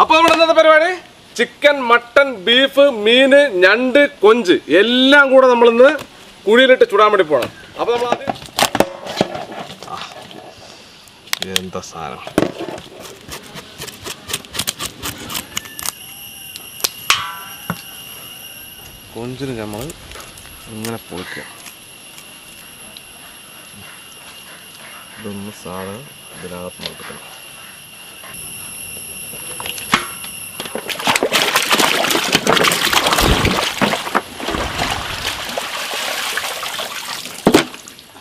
അപ്പോൾ നമ്മുടെ ഇന്നത്തെ പരിപാടി ചിക്കൻ, മട്ടൺ, ബീഫ്, മീന്, ഞണ്ട്, കൊഞ്ച് എല്ലാം കൂടെ നമ്മളിന്ന് കുഴിയിലിട്ട് ചുടാൻ വേണ്ടി പോകണം. അപ്പോൾ നമ്മൾ ആദ്യം എന്താ സാധനം കൊഞ്ചിന് നമ്മൾ ഇങ്ങനെ പൊളിക്കുക. ഇതൊന്ന് സാധനം ഇതിനകത്ത് നോക്കണം.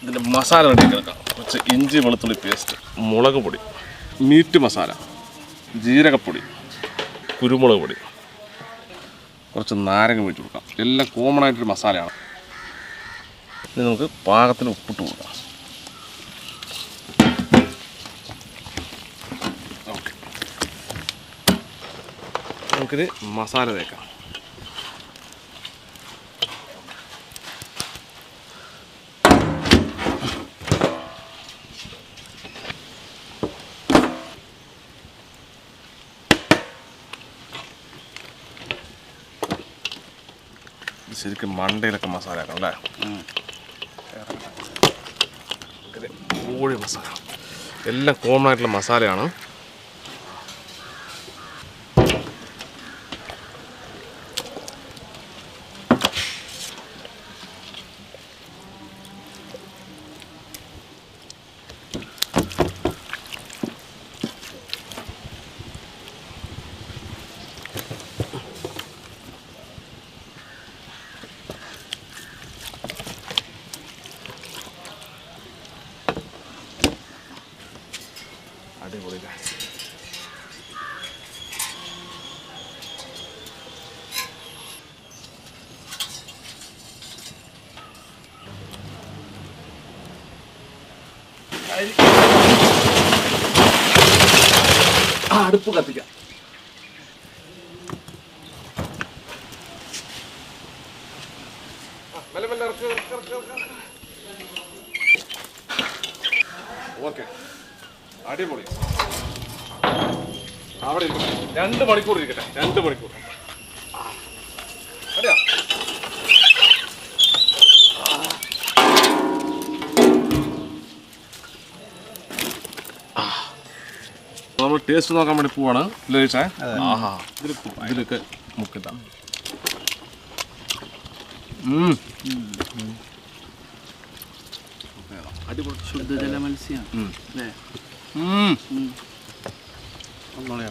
ഇതിൻ്റെ മസാല റെഡിയാക്കി എടുക്കാം. കുറച്ച് ഇഞ്ചി വെളുത്തുള്ളി പേസ്റ്റ്, മുളക് പൊടി, മീറ്റ് മസാല, ജീരകപ്പൊടി, കുരുമുളക് പൊടി, കുറച്ച് നാരങ്ങ വീട്ടി കൊടുക്കാം. എല്ലാം കോമൺ ആയിട്ടൊരു മസാലയാണ്. ഇനി നമുക്ക് പാകത്തിന് ഉപ്പിട്ട് കൊടുക്കാം. ഓക്കെ, നമുക്കിത് മസാല തേക്കാം. ശരിക്കും മണ്ടയിലൊക്കെ മസാല ആക്കണം അല്ലേ? കോഴി മസാല എല്ലാം കോമൺ ആയിട്ടുള്ള മസാലയാണ്. അടിപൊളി. അടുപ്പ് കത്തിക്കാം. ഓക്കെ, അടിപൊളി. അവിടെ 2 മണിക്കൂർ ഇരിക്കട്ടെ. 2 മണിക്കൂർ അതെയാ. നമ്മൾ ടേസ്റ്റ് നോക്കാൻ വേണ്ടി പോവാണ്. ആഹാ, ഇതിലൊക്കെ മുക്കിട്ടാ. അടിപൊളി ശുദ്ധജല മത്സ്യം.